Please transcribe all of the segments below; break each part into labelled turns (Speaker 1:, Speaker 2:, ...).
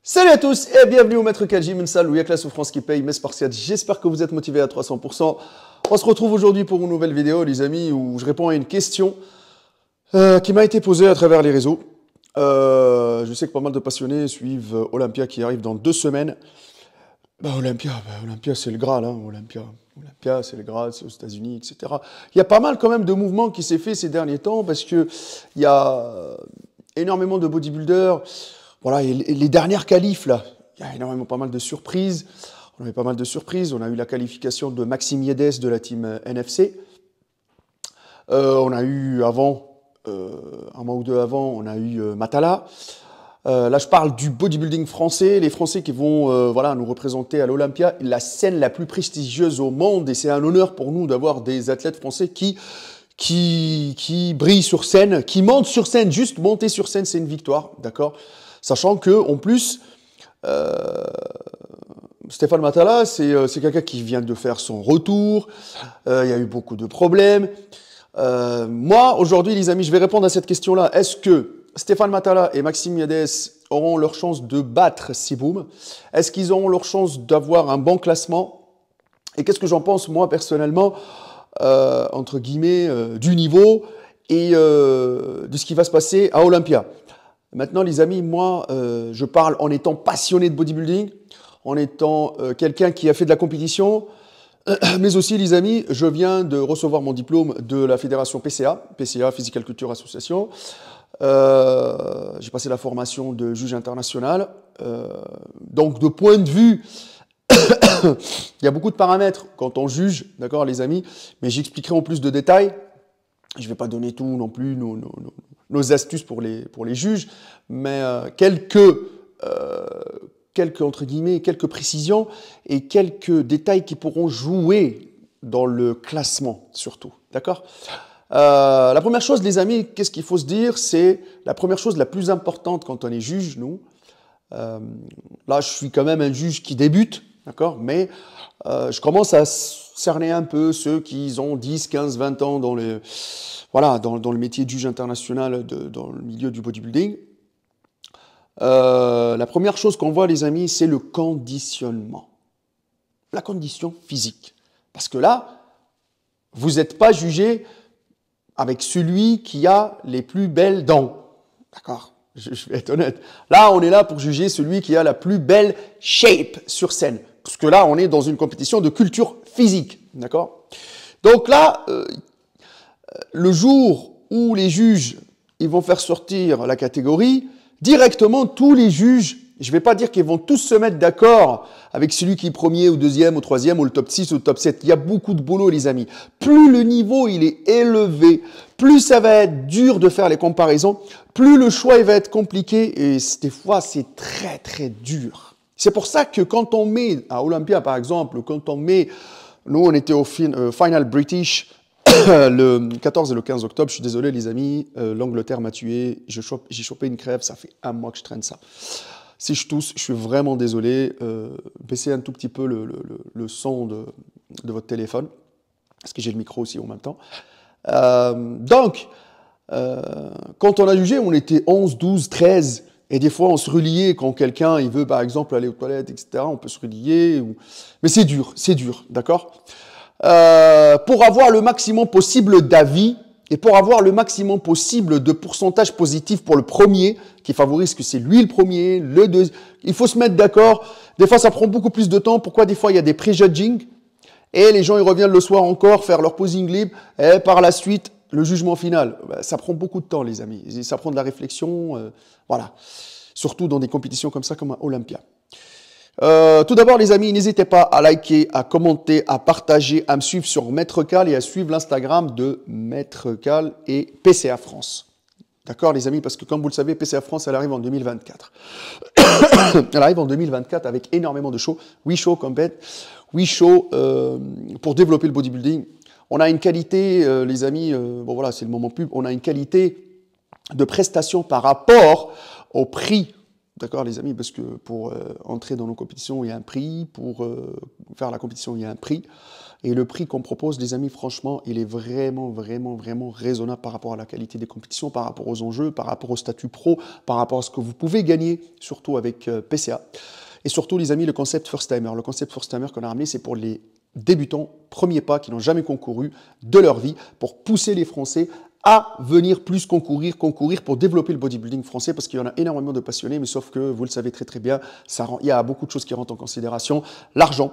Speaker 1: Salut à tous et bienvenue au Maître Kal Gym, une salle où il y a que la souffrance qui paye, mes Spartiates. J'espère que vous êtes motivés à 300%. On se retrouve aujourd'hui pour une nouvelle vidéo, les amis, où je réponds à une question qui m'a été posée à travers les réseaux. Je sais que pas mal de passionnés suivent Olympia qui arrive dans 2 semaines. Olympia, c'est le Graal, hein, Olympia, c'est le Graal, c'est aux États-Unis, etc. Il y a pas mal quand même de mouvements qui s'est fait ces derniers temps parce que il y a énormément de bodybuilders. Voilà, et les dernières qualifs, là, il y a énormément pas mal de surprises. On avait pas mal de surprises. On a eu la qualification de Maxime Yedes de la team NFC. On a eu avant, un mois ou deux avant, on a eu Matala. Là, je parle du bodybuilding français, les Français qui vont voilà, nous représenter à l'Olympia, la scène la plus prestigieuse au monde. Et c'est un honneur pour nous d'avoir des athlètes français qui brillent sur scène, qui montent sur scène. Juste monter sur scène, c'est une victoire, d'accord ? Sachant que, en plus, Stéphane Matala, c'est quelqu'un qui vient de faire son retour. Il y a eu beaucoup de problèmes. Moi, aujourd'hui, les amis, je vais répondre à cette question-là. Est-ce que Stéphane Matala et Maxime Yedes auront leur chance de battre Siboum? Est-ce qu'ils auront leur chance d'avoir un bon classement? Et qu'est-ce que j'en pense, moi, personnellement, entre guillemets, du niveau et de ce qui va se passer à Olympia? Maintenant, les amis, moi, je parle en étant passionné de bodybuilding, en étant quelqu'un qui a fait de la compétition, mais aussi, les amis, je viens de recevoir mon diplôme de la fédération PCA, Physical Culture Association. J'ai passé la formation de juge international. Donc, de point de vue, il y a beaucoup de paramètres quand on juge, d'accord, les amis, mais j'expliquerai en plus de détails. Je ne vais pas donner tout non plus, nos astuces pour les juges, mais entre guillemets, quelques précisions et quelques détails qui pourront jouer dans le classement, surtout. D'accord ? La première chose, les amis, qu'est-ce qu'il faut se dire? C'est la première chose la plus importante quand on est juge, nous. Là, je suis quand même un juge qui débute, d'accord ? Mais je commence à cerner un peu ceux qui ont 10, 15, 20 ans dans le métier de juge international, dans le milieu du bodybuilding. La première chose qu'on voit, les amis, c'est le conditionnement. La condition physique. Parce que là, vous n'êtes pas jugé avec celui qui a les plus belles dents. D'accord ? Je vais être honnête. Là, on est là pour juger celui qui a la plus belle shape sur scène. Parce que là, on est dans une compétition de culture physique. D'accord ? Donc là, le jour où les juges ils vont faire sortir la catégorie, directement, tous les juges, je ne vais pas dire qu'ils vont tous se mettre d'accord avec celui qui est premier ou deuxième ou troisième ou le top 6 ou le top 7. Il y a beaucoup de boulot, les amis. Plus le niveau il est élevé, plus ça va être dur de faire les comparaisons, plus le choix il va être compliqué et des fois, c'est très, très dur. C'est pour ça que quand on met, à Olympia par exemple, quand on met, nous on était au Final British, le 14 et le 15 octobre, je suis désolé les amis, l'Angleterre m'a tué, j'ai chopé une crève, ça fait un mois que je traîne ça. Si je tousse, je suis vraiment désolé, baissez un tout petit peu le son de votre téléphone, parce que j'ai le micro aussi en même temps. Donc, quand on a jugé, on était 11, 12, 13, et des fois on se reliait quand quelqu'un il veut par exemple aller aux toilettes, etc., on peut se relier, mais c'est dur, d'accord ? Pour avoir le maximum possible d'avis et pour avoir le maximum possible de pourcentage positif pour le premier, qui favorise que c'est lui le premier, le deuxième, il faut se mettre d'accord. Des fois, ça prend beaucoup plus de temps. Pourquoi des fois, il y a des pré-judging et les gens, ils reviennent le soir encore faire leur posing libre et par la suite, le jugement final. Ça prend beaucoup de temps, les amis. Ça prend de la réflexion, voilà. Surtout dans des compétitions comme ça, comme à Olympia. Tout d'abord, les amis, n'hésitez pas à liker, à commenter, à partager, à me suivre sur Maître Kal et à suivre l'Instagram de Maître Kal et PCA France. D'accord, les amis, parce que comme vous le savez, PCA France, elle arrive en 2024. Elle arrive en 2024 avec énormément de shows. 8 shows compète, 8 shows pour développer le bodybuilding. On a une qualité, les amis, bon voilà, c'est le moment pub, on a une qualité de prestation par rapport au prix D'accord, les amis, parce que pour entrer dans nos compétitions, il y a un prix, pour faire la compétition, il y a un prix. Et le prix qu'on propose, les amis, franchement, il est vraiment, vraiment, vraiment raisonnable par rapport à la qualité des compétitions, par rapport aux enjeux, par rapport au statut pro, par rapport à ce que vous pouvez gagner, surtout avec PCA. Et surtout, les amis, le concept First Timer. Le concept First Timer qu'on a ramené, c'est pour les débutants, premiers pas, qui n'ont jamais concouru de leur vie, pour pousser les Français à venir plus concourir pour développer le bodybuilding français, parce qu'il y en a énormément de passionnés, mais sauf que, vous le savez très très bien, il y a beaucoup de choses qui rentrent en considération. L'argent,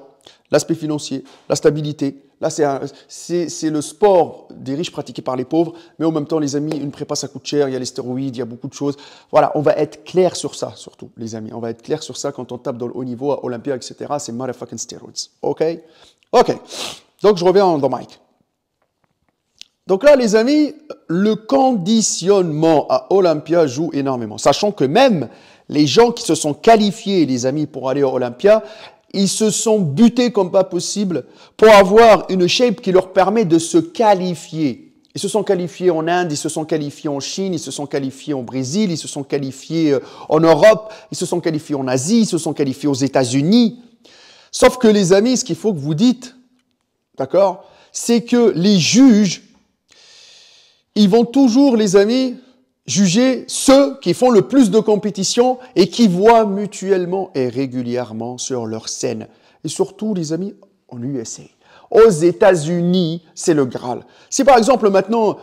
Speaker 1: l'aspect financier, la stabilité. Là, c'est le sport des riches pratiqué par les pauvres, mais en même temps, les amis, une prépa, ça coûte cher, il y a les stéroïdes, il y a beaucoup de choses. Voilà, on va être clair sur ça, surtout, les amis. On va être clair sur ça quand on tape dans le haut niveau, à Olympia, etc. C'est motherfucking steroids. OK? OK. Donc, je reviens dans Mike. Donc là, les amis, le conditionnement à Olympia joue énormément. Sachant que même les gens qui se sont qualifiés, les amis, pour aller à Olympia, ils se sont butés comme pas possible pour avoir une shape qui leur permet de se qualifier. Ils se sont qualifiés en Inde, ils se sont qualifiés en Chine, ils se sont qualifiés au Brésil, ils se sont qualifiés en Europe, ils se sont qualifiés en Asie, ils se sont qualifiés aux États-Unis. Sauf que les amis, ce qu'il faut que vous dites, d'accord, c'est que les juges, ils vont toujours, les amis, juger ceux qui font le plus de compétition et qui voient mutuellement et régulièrement sur leur scène. Et surtout, les amis, en USA. Aux États-Unis, c'est le Graal. Si par exemple maintenant,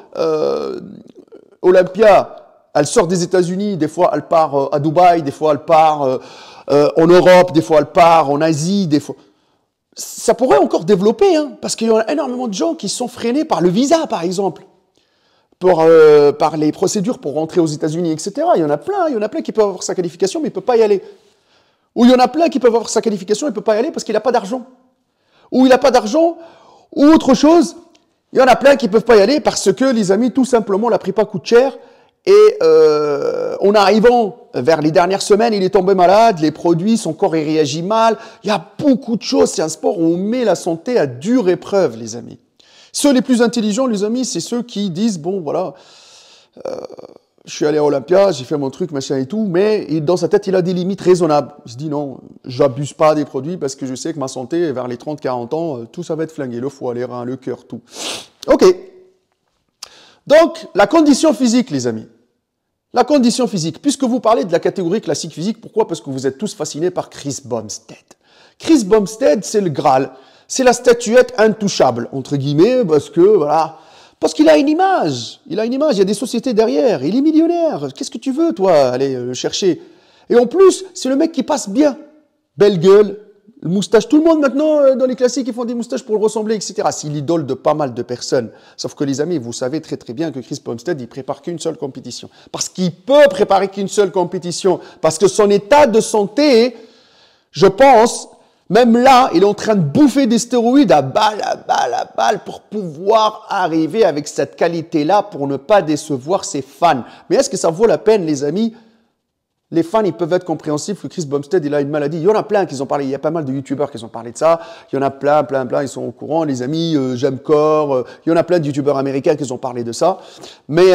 Speaker 1: Olympia, elle sort des États-Unis, des fois elle part à Dubaï, des fois elle part en Europe, des fois elle part en Asie, des fois... Ça pourrait encore développer, hein, parce qu'il y a énormément de gens qui sont freinés par le visa, par exemple. Par les procédures pour rentrer aux États-Unis, etc. Il y en a plein qui peuvent avoir sa qualification, mais il ne peut pas y aller. Ou il y en a plein qui peuvent avoir sa qualification, il ne peut pas y aller parce qu'il n'a pas d'argent. Ou il n'a pas d'argent, ou autre chose. Il y en a plein qui ne peuvent pas y aller parce que, les amis, tout simplement, la prépa coûte cher. Et en arrivant vers les dernières semaines, il est tombé malade, les produits, son corps il réagit mal. Il y a beaucoup de choses. C'est un sport où on met la santé à dure épreuve, les amis. Ceux les plus intelligents, les amis, c'est ceux qui disent, bon, voilà, je suis allé à Olympia, j'ai fait mon truc, machin et tout, mais dans sa tête, il a des limites raisonnables. Il se dit, non, j'abuse pas des produits parce que je sais que ma santé, vers les 30-40 ans, tout ça va être flingué, le foie, les reins, le cœur, tout. OK. Donc, la condition physique, les amis. La condition physique. Puisque vous parlez de la catégorie classique physique, pourquoi? Parce que vous êtes tous fascinés par Chris Bumstead. Chris Bumstead, c'est le Graal. C'est la statuette intouchable, entre guillemets, parce que, voilà, parce qu'il a une image. Il a une image, il y a des sociétés derrière. Il est millionnaire. Qu'est-ce que tu veux, toi, aller le chercher? Et en plus, c'est le mec qui passe bien. Belle gueule, le moustache. Tout le monde, maintenant, dans les classiques, ils font des moustaches pour le ressembler, etc. C'est l'idole de pas mal de personnes. Sauf que, les amis, vous savez très, très bien que Chris Bumstead, il prépare qu'une seule compétition. Parce qu'il peut préparer qu'une seule compétition. Parce que son état de santé, je pense... Même là, il est en train de bouffer des stéroïdes à balle pour pouvoir arriver avec cette qualité-là pour ne pas décevoir ses fans. Mais est-ce que ça vaut la peine, les amis? Les fans, ils peuvent être compréhensifs que Chris Bumstead, il a une maladie. Il y en a plein qui ont parlé. Il y a pas mal de youtubeurs qui ont parlé de ça. Il y en a plein. Ils sont au courant. Les amis, j'aime corps. Il y en a plein de youtubeurs américains qui ont parlé de ça. Mais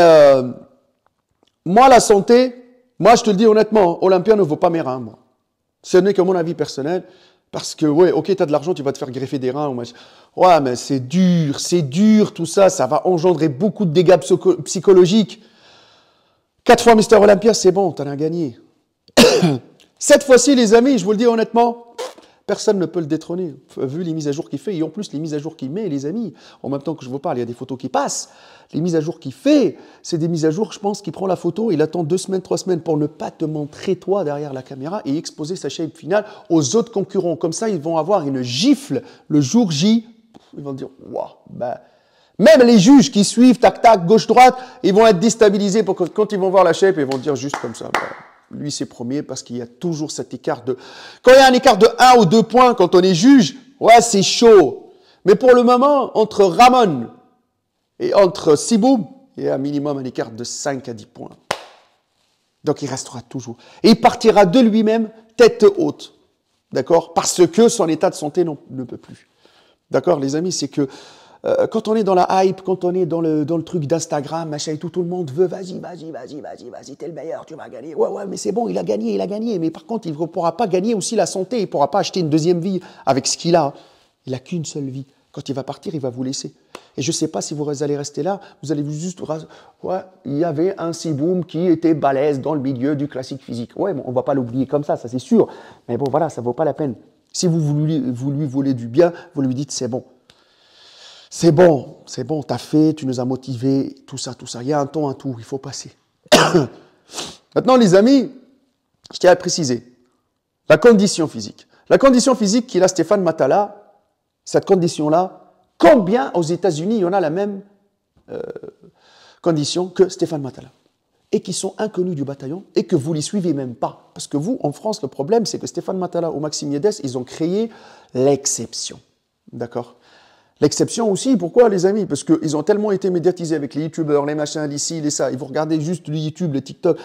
Speaker 1: moi, la santé, moi, je te le dis honnêtement, Olympia ne vaut pas mes reins, moi. Ce n'est que mon avis personnel. Parce que, ouais, ok, tu as de l'argent, tu vas te faire greffer des reins. Ouais, mais c'est dur, tout ça. Ça va engendrer beaucoup de dégâts psychologiques. 4 fois Mister Olympia, c'est bon, t'en as gagné. Cette fois-ci, les amis, je vous le dis honnêtement, personne ne peut le détrôner, vu les mises à jour qu'il fait. Et en plus, les mises à jour qu'il met, les amis, en même temps que je vous parle, il y a des photos qui passent. Les mises à jour qu'il fait, c'est des mises à jour, je pense, qu'il prend la photo, il attend 2 semaines, 3 semaines pour ne pas te montrer toi derrière la caméra et exposer sa shape finale aux autres concurrents. Comme ça, ils vont avoir une gifle le jour J. Ils vont dire, waouh, bah... Même les juges qui suivent, tac, tac, gauche-droite, ils vont être déstabilisés pour que, quand ils vont voir la shape, ils vont dire juste comme ça, bah, lui c'est premier parce qu'il y a toujours cet écart de... Quand il y a un écart de 1 ou 2 points, quand on est juge, ouais, c'est chaud. Mais pour le moment, entre Ramon et entre Siboum, il y a un minimum un écart de 5 à 10 points. Donc il restera toujours. Et il partira de lui-même tête haute. D'accord? Parce que son état de santé ne peut plus. D'accord, les amis, c'est que quand on est dans la hype, quand on est dans le truc d'Instagram, machin et tout, tout le monde veut, vas-y, t'es le meilleur, tu vas gagner. Ouais, mais c'est bon, il a gagné. Mais par contre, il ne pourra pas gagner aussi la santé, il ne pourra pas acheter une deuxième vie avec ce qu'il a. Il n'a qu'une seule vie. Quand il va partir, il va vous laisser. Et je ne sais pas si vous allez rester là, vous allez juste... Ouais, il y avait un Ciboum qui était balèze dans le milieu du classique physique. Ouais, bon, on ne va pas l'oublier comme ça c'est sûr. Mais bon, voilà, ça ne vaut pas la peine. Si vous lui voulez du bien, vous lui dites, c'est bon. C'est bon, t'as fait, tu nous as motivés, tout ça. Il y a un temps, un tout, il faut passer. Maintenant, les amis, je tiens à préciser, la condition physique. La condition physique qu'il a Stéphane Matala, cette condition-là, combien aux États-Unis il y en a la même condition que Stéphane Matala et qui sont inconnus du bataillon et que vous ne les suivez même pas. Parce que vous, en France, le problème, c'est que Stéphane Matala ou Maxime Yedès, ils ont créé l'exception. D'accord ? L'exception aussi, pourquoi les amis? Parce qu'ils ont tellement été médiatisés avec les youtubeurs, les machins, les ci, les ça. Et vous regardez juste le YouTube, le TikTok.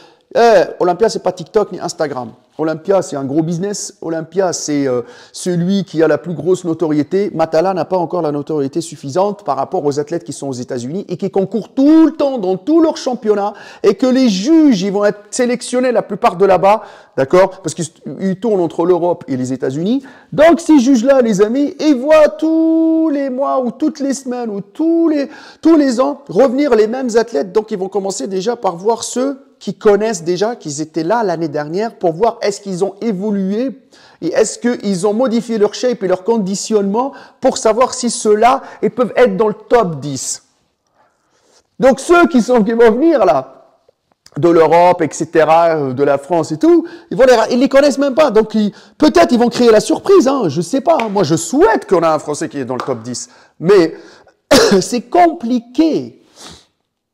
Speaker 1: Olympia, c'est pas TikTok ni Instagram. Olympia, c'est un gros business. Olympia, c'est celui qui a la plus grosse notoriété. Matala n'a pas encore la notoriété suffisante par rapport aux athlètes qui sont aux États-Unis et qui concourent tout le temps dans tous leurs championnats et que les juges, ils vont être sélectionnés la plupart de là-bas, d'accord? Parce qu'ils tournent entre l'Europe et les États-Unis. Donc, ces juges-là, les amis, ils voient tous les mois ou toutes les semaines ou tous les ans revenir les mêmes athlètes. Donc, ils vont commencer déjà par voir ceux qui connaissent déjà, qu'ils étaient là l'année dernière, pour voir est-ce qu'ils ont évolué et est-ce qu'ils ont modifié leur shape et leur conditionnement pour savoir si ceux-là ils peuvent être dans le top 10. Donc ceux qui vont venir là, de l'Europe, etc., de la France et tout, ils les connaissent même pas. Donc peut-être ils vont créer la surprise, hein, je sais pas. Moi je souhaite qu'on ait un Français qui est dans le top 10. Mais c'est compliqué.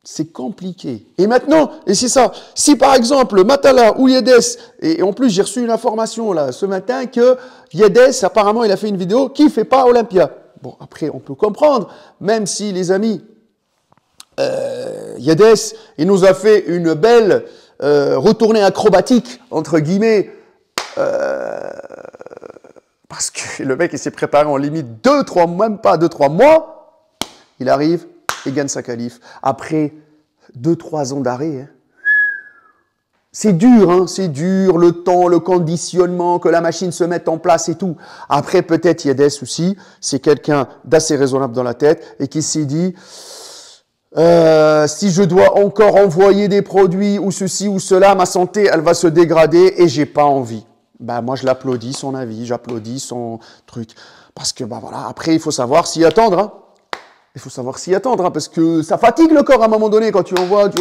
Speaker 1: C'est compliqué. Et maintenant, et c'est ça, si par exemple Matala ou Yedès, et en plus j'ai reçu une information là ce matin que Yedès, apparemment il a fait une vidéo qui ne fait pas Olympia. Bon, après on peut comprendre, même si les amis, Yedès, il nous a fait une belle retournée acrobatique, entre guillemets, parce que le mec il s'est préparé en limite 2-3 mois, même pas 2-3 mois, il arrive, il gagne sa qualif. Après 2-3 ans d'arrêt, hein. C'est dur, le temps, le conditionnement, que la machine se mette en place et tout. Après, peut-être Yedès aussi, c'est quelqu'un d'assez raisonnable dans la tête et qui s'est dit, si je dois encore envoyer des produits ou ceci ou cela, ma santé, elle va se dégrader et j'ai pas envie. Ben, moi, je l'applaudis, son avis, j'applaudis son truc. Parce que, ben voilà, après, il faut savoir s'y attendre, hein. Il faut savoir s'y attendre, hein, parce que ça fatigue le corps à un moment donné quand tu envoies.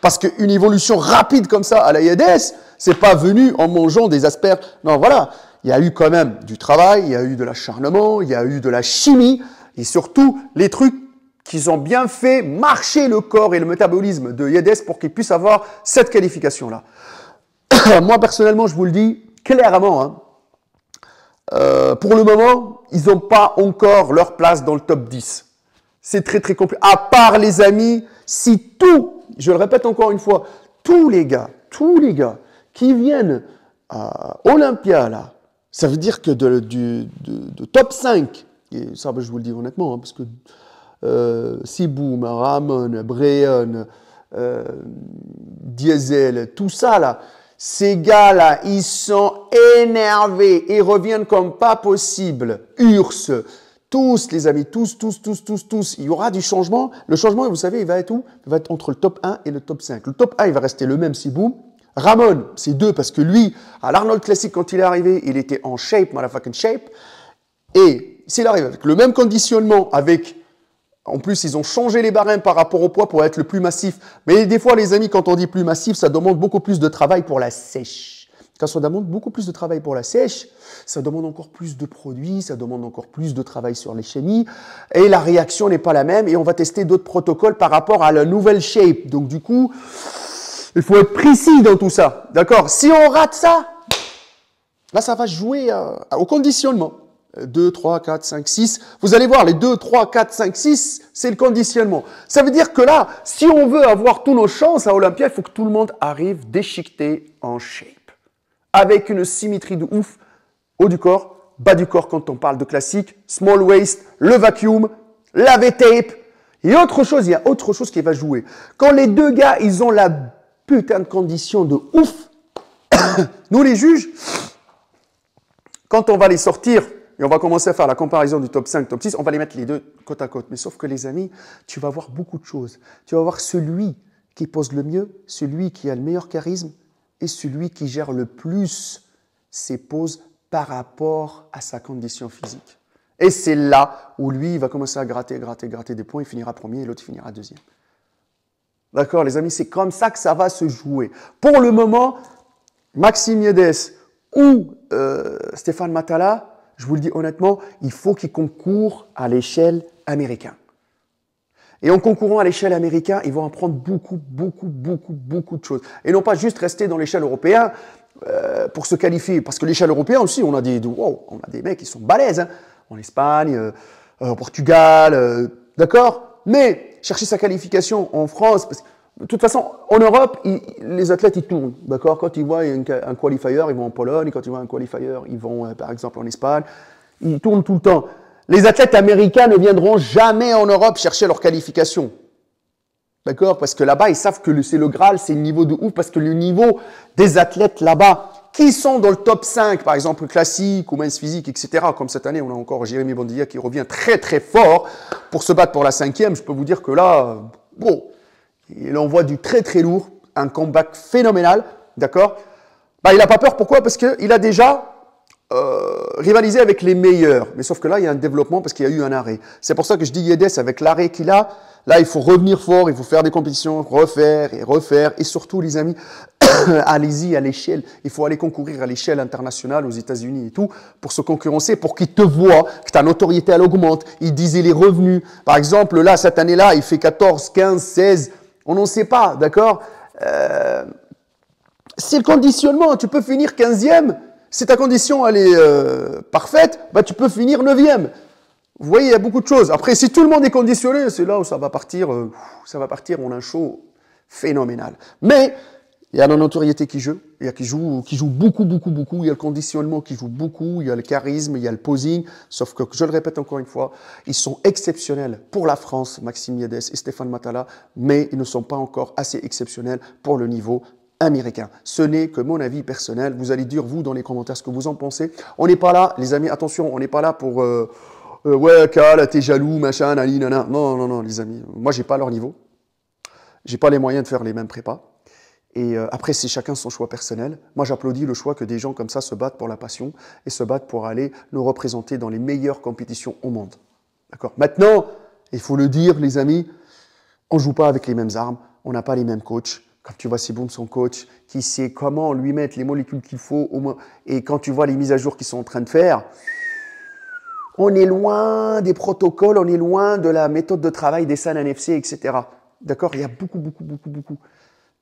Speaker 1: Parce qu'une évolution rapide comme ça à la Yedès, c'est pas venu en mangeant des asperges. Non, voilà. Il y a eu quand même du travail, il y a eu de l'acharnement, il y a eu de la chimie, et surtout les trucs qui ont bien fait marcher le corps et le métabolisme de Yedès pour qu'il puisse avoir cette qualification-là. Moi, personnellement, je vous le dis clairement, hein, pour le moment, ils n'ont pas encore leur place dans le top 10. C'est très très compliqué. À part les amis, si tout, je le répète encore une fois, tous les gars qui viennent à Olympia, là, ça veut dire que de top 5, et ça je vous le dis honnêtement, hein, parce que Ciboum, Ramon, Breon, Diesel, tout ça là, ces gars-là, ils sont énervés, ils reviennent comme pas possible. Urs, tous, les amis, tous. Il y aura du changement. Le changement, vous savez, il va être où? Il va être entre le top 1 et le top 5. Le top 1, il va rester le même, Ciboum. Ramon, c'est 2 parce que lui, à l'Arnold Classic, quand il est arrivé, il était en shape, motherfucking shape. Et s'il arrive avec le même conditionnement, en plus, ils ont changé les barèmes par rapport au poids pour être le plus massif. Mais des fois, les amis, quand on dit plus massif, ça demande beaucoup plus de travail pour la sèche. Quand ça demande beaucoup plus de travail pour la sèche, ça demande encore plus de produits, ça demande encore plus de travail sur les chimies, et la réaction n'est pas la même, et on va tester d'autres protocoles par rapport à la nouvelle shape. Donc du coup, il faut être précis dans tout ça, d'accord? Si on rate ça, là ça va jouer au conditionnement. 2, 3, 4, 5, 6. Vous allez voir, les 2, 3, 4, 5, 6, c'est le conditionnement. Ça veut dire que là, si on veut avoir tous nos chances à Olympia, il faut que tout le monde arrive déchiqueté en shape. Avec une symétrie de ouf, haut du corps, bas du corps quand on parle de classique, small waist, le vacuum, la V-tape. Et autre chose, il y a autre chose qui va jouer. Quand les deux gars, ils ont la putain de condition de ouf, nous les juges, quand on va les sortir, et on va commencer à faire la comparaison du top 5, top 6, on va les mettre les deux côte à côte. Mais sauf que les amis, tu vas voir beaucoup de choses. Tu vas voir celui qui pose le mieux, celui qui a le meilleur charisme et celui qui gère le plus ses poses par rapport à sa condition physique. Et c'est là où lui, il va commencer à gratter des points, il finira premier et l'autre finira deuxième. D'accord, les amis, c'est comme ça que ça va se jouer. Pour le moment, Maxime Yedes ou Stéphane Matala, je vous le dis honnêtement, il faut qu'ils concourent à l'échelle américaine. Et en concourant à l'échelle américaine, ils vont apprendre beaucoup de choses. Et non pas juste rester dans l'échelle européenne pour se qualifier. Parce que l'échelle européenne aussi, on a des mecs qui sont balèzes. Hein. En Espagne, au Portugal, d'accord? Mais chercher sa qualification en France, parce que de toute façon, en Europe, les athlètes, ils tournent, d'accord? Quand ils voient un qualifier, ils vont en Pologne, quand ils voient un qualifier, ils vont, par exemple, en Espagne. Ils tournent tout le temps. Les athlètes américains ne viendront jamais en Europe chercher leur qualification. D'accord? Parce que là-bas, ils savent que c'est le Graal, c'est le niveau de ouf, parce que le niveau des athlètes là-bas, qui sont dans le top 5, par exemple classique ou men's physique, etc. Comme cette année, on a encore Jérémy Bandilla qui revient très fort pour se battre pour la 5e. Je peux vous dire que là, bon, il envoie du très lourd, un comeback phénoménal, d'accord? Bah, il n'a pas peur, pourquoi? Parce qu'il a déjà rivalisé avec les meilleurs. Mais sauf que là, il y a un développement parce qu'il y a eu un arrêt. C'est pour ça que je dis Yedes, avec l'arrêt qu'il a, là, il faut revenir fort, il faut faire des compétitions, refaire. Et surtout, les amis, allez-y à l'échelle. Il faut aller concourir à l'échelle internationale aux États-Unis et tout pour se concurrencer, pour qu'ils te voient, que ta notoriété, elle augmente. Ils disent les revenus. Par exemple, là, cette année-là, il fait 14, 15, 16. On n'en sait pas, d'accord? C'est le conditionnement. Tu peux finir 15e. Si ta condition, elle est parfaite, bah, tu peux finir 9e. Vous voyez, il y a beaucoup de choses. Après, si tout le monde est conditionné, c'est là où ça va partir. On a un show phénoménal. Mais il y a la notoriété qui joue, qui joue beaucoup. Il y a le conditionnement qui joue beaucoup, il y a le charisme, il y a le posing. Sauf que, je le répète encore une fois, ils sont exceptionnels pour la France, Maxime Yedes et Stéphane Matala, mais ils ne sont pas encore assez exceptionnels pour le niveau américain. Ce n'est que mon avis personnel. Vous allez dire, vous, dans les commentaires, ce que vous en pensez. On n'est pas là, les amis, attention, on n'est pas là pour... ouais, Cal, t'es jaloux, machin, nani, nana. Non, les amis. Moi, j'ai pas leur niveau. J'ai pas les moyens de faire les mêmes prépas. Et après, c'est chacun son choix personnel. Moi, j'applaudis le choix que des gens comme ça se battent pour la passion et se battent pour aller nous représenter dans les meilleures compétitions au monde. D'accord? Maintenant, il faut le dire, les amis, on ne joue pas avec les mêmes armes, on n'a pas les mêmes coachs. Quand tu vois Siboun, son coach, qui sait comment lui mettre les molécules qu'il faut, et quand tu vois les mises à jour qu'ils sont en train de faire, on est loin des protocoles, on est loin de la méthode de travail des SAN NFC, etc. D'accord? Il y a beaucoup.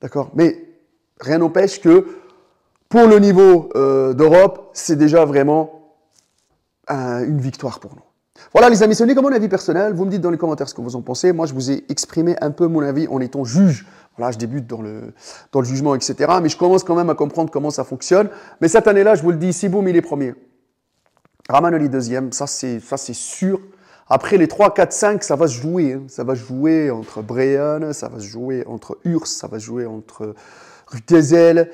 Speaker 1: D'accord? Mais rien n'empêche que pour le niveau d'Europe, c'est déjà vraiment une victoire pour nous. Voilà les amis, ce n'est que mon avis personnel. Vous me dites dans les commentaires ce que vous en pensez. Moi, je vous ai exprimé un peu mon avis en étant juge. Voilà, je débute dans le jugement, etc. Mais je commence quand même à comprendre comment ça fonctionne. Mais cette année-là, je vous le dis, Siboum, il est premier. Ramanoli deuxième, ça c'est sûr. Après les 3, 4, 5, ça va se jouer. Hein. Ça va se jouer entre Brian, ça va se jouer entre Urs, ça va se jouer entre Rutezel.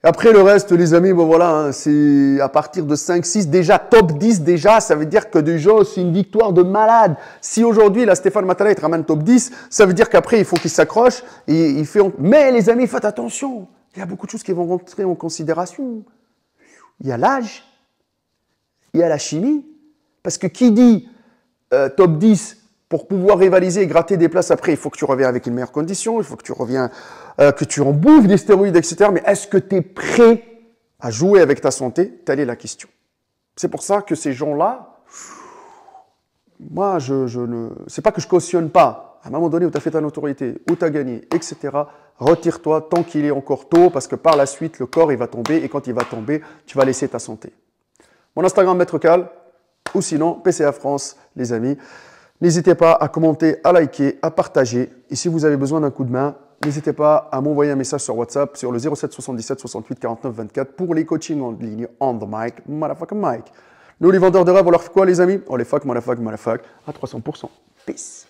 Speaker 1: Après le reste, les amis, bon voilà, hein, c'est à partir de 5, 6, déjà top 10, déjà, ça veut dire que déjà c'est une victoire de malade. Si aujourd'hui, là, Stéphane Matala, il te ramène top 10, ça veut dire qu'après, il faut qu'il s'accroche. Et il fait... Mais les amis, faites attention, il y a beaucoup de choses qui vont rentrer en considération. Il y a l'âge, il y a la chimie, parce que qui dit top 10 pour pouvoir rivaliser et gratter des places après, il faut que tu reviennes avec une meilleure condition, il faut que tu reviennes, que tu en bouffes des stéroïdes, etc. Mais est-ce que tu es prêt à jouer avec ta santé? Telle est la question. C'est pour ça que ces gens-là, moi, c'est pas que je cautionne pas. À un moment donné où tu as fait ta notoriété, où tu as gagné, etc., retire-toi tant qu'il est encore tôt, parce que par la suite, le corps, il va tomber, et quand il va tomber, tu vas laisser ta santé. Mon Instagram, Maître Cal, ou sinon, PCA France, les amis. N'hésitez pas à commenter, à liker, à partager. Et si vous avez besoin d'un coup de main, n'hésitez pas à m'envoyer un message sur WhatsApp sur le 07 77 68 49 24 pour les coachings en ligne, on the mic, motherfucking mic. Nous, les vendeurs de rêve, on leur fait quoi, les amis? On les fuck, motherfuck, à 300%. Peace.